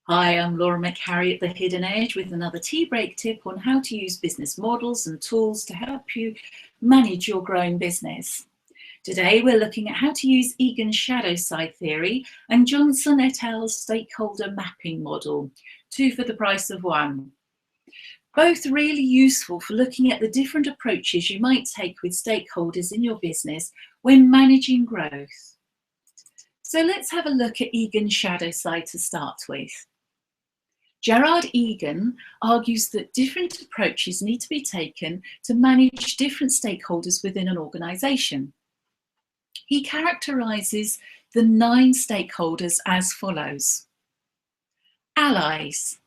Hi, I'm Laura McHarrie at The Hidden Edge with another tea break tip on how to use business models and tools to help you manage your growing business. Today, we're looking at how to use Egan's shadow side theory and Johnson et al.'s stakeholder mapping model, two for the price of one. Both really useful for looking at the different approaches you might take with stakeholders in your business when managing growth. So let's have a look at Egan's shadow side to start with. Gerard Egan argues that different approaches need to be taken to manage different stakeholders within an organisation. He characterises the 9 stakeholders as follows. Allies.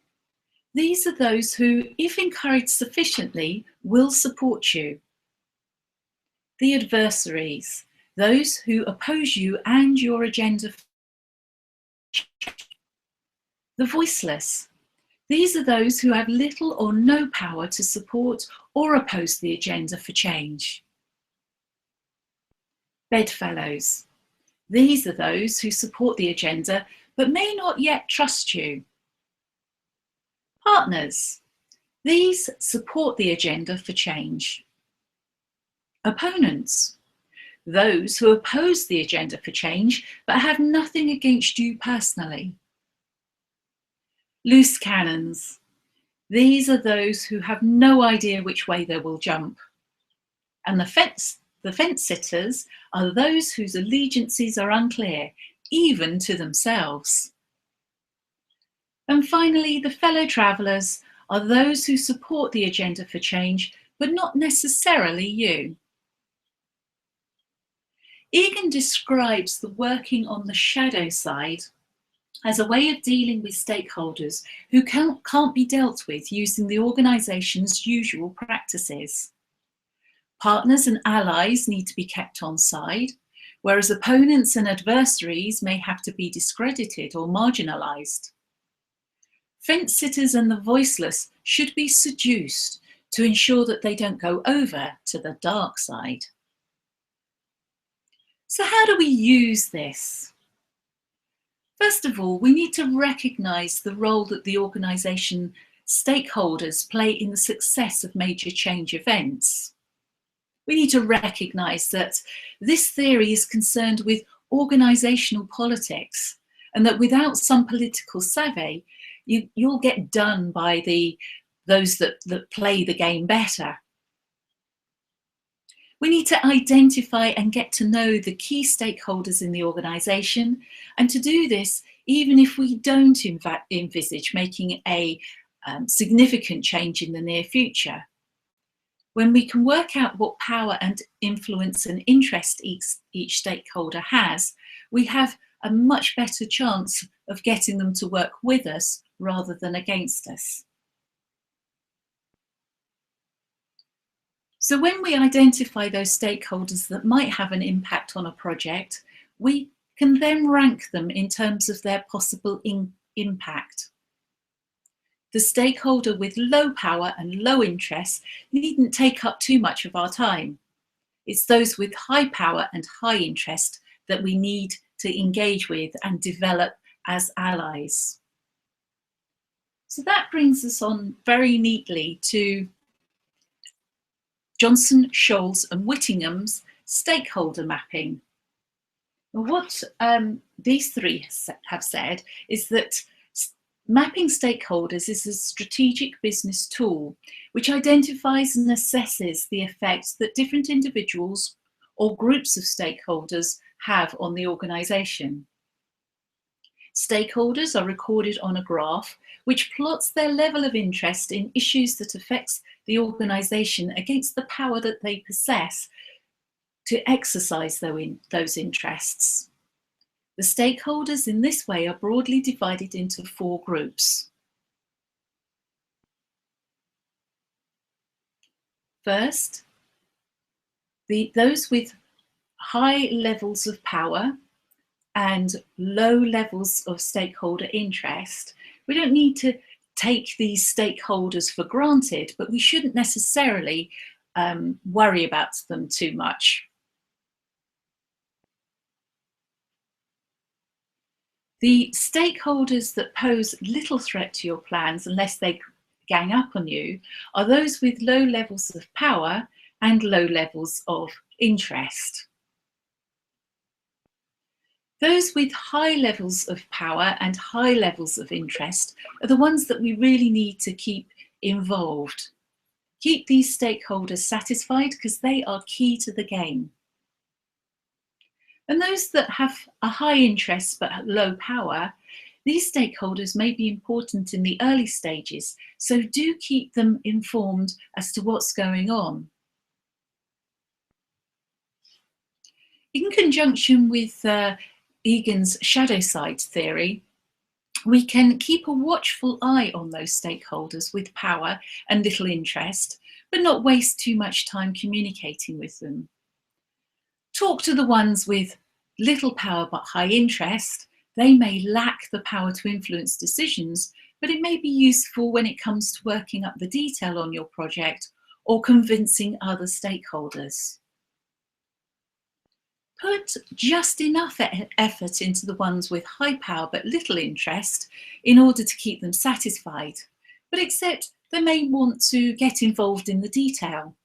These are those who, if encouraged sufficiently, will support you. The adversaries. Those who oppose you and your agenda. The voiceless. These are those who have little or no power to support or oppose the agenda for change. Bedfellows. These are those who support the agenda but may not yet trust you. Partners. These support the agenda for change. Opponents. Those who oppose the agenda for change but have nothing against you personally. Loose cannons. These are those who have no idea which way they will jump. And the fence sitters are those whose allegiances are unclear, even to themselves. And finally, the fellow travellers are those who support the agenda for change, but not necessarily you. Egan describes the working on the shadow side as a way of dealing with stakeholders who can't be dealt with using the organisation's usual practices. Partners and allies need to be kept on side, whereas opponents and adversaries may have to be discredited or marginalised. Fence sitters and the voiceless should be seduced to ensure that they don't go over to the dark side. So how do we use this? First of all, we need to recognise the role that the organisation stakeholders play in the success of major change events. We need to recognise that this theory is concerned with organisational politics, and that without some political savvy, you'll get done by those that play the game better. We need to identify and get to know the key stakeholders in the organisation, and to do this, even if we don't envisage making a significant change in the near future. When we can work out what power and influence and interest each stakeholder has, we have a much better chance of getting them to work with us rather than against us. So when we identify those stakeholders that might have an impact on a project, we can then rank them in terms of their possible impact. The stakeholder with low power and low interest needn't take up too much of our time. It's those with high power and high interest that we need to engage with and develop as allies. So that brings us on very neatly to Johnson, Scholes and Whittingham's stakeholder mapping. What these three have said is that mapping stakeholders is a strategic business tool which identifies and assesses the effects that different individuals or groups of stakeholders have on the organisation. Stakeholders are recorded on a graph which plots their level of interest in issues that affects the organisation against the power that they possess to exercise those interests. The stakeholders in this way are broadly divided into 4 groups. First, those with high levels of power and low levels of stakeholder interest. We don't need to take these stakeholders for granted, but we shouldn't necessarily worry about them too much. The stakeholders that pose little threat to your plans unless they gang up on you are those with low levels of power and low levels of interest. Those with high levels of power and high levels of interest are the ones that we really need to keep involved. Keep these stakeholders satisfied because they are key to the game. And those that have a high interest but low power, these stakeholders may be important in the early stages, so do keep them informed as to what's going on. In conjunction with Egan's shadow side theory, we can keep a watchful eye on those stakeholders with power and little interest, but not waste too much time communicating with them. Talk to the ones with little power but high interest. They may lack the power to influence decisions, but it may be useful when it comes to working up the detail on your project or convincing other stakeholders. Put just enough effort into the ones with high power but little interest in order to keep them satisfied, but accept they may want to get involved in the detail.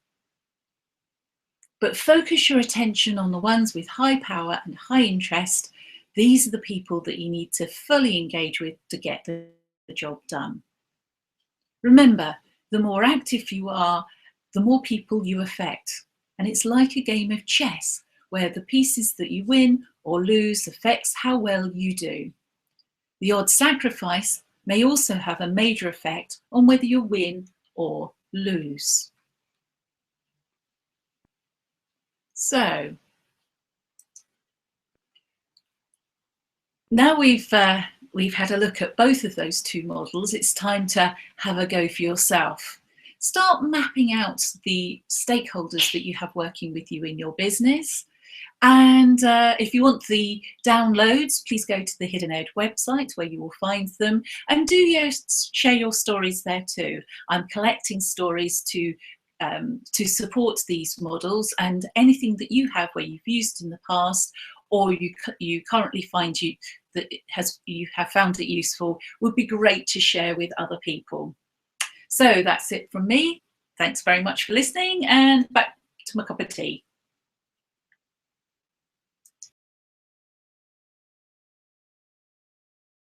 But focus your attention on the ones with high power and high interest. These are the people that you need to fully engage with to get the job done. Remember, the more active you are, the more people you affect. And it's like a game of chess, where the pieces that you win or lose affects how well you do. The odd sacrifice may also have a major effect on whether you win or lose. So, now we've had a look at both of those two models, it's time to have a go for yourself. Start mapping out the stakeholders that you have working with you in your business. And if you want the downloads, please go to the Hidden Edge website where you will find them, and do share your stories there too. I'm collecting stories to support these models, and anything that you have where you've used in the past or you currently find you have found it useful would be great to share with other people. So that's it from me. Thanks very much for listening, and back to my cup of tea.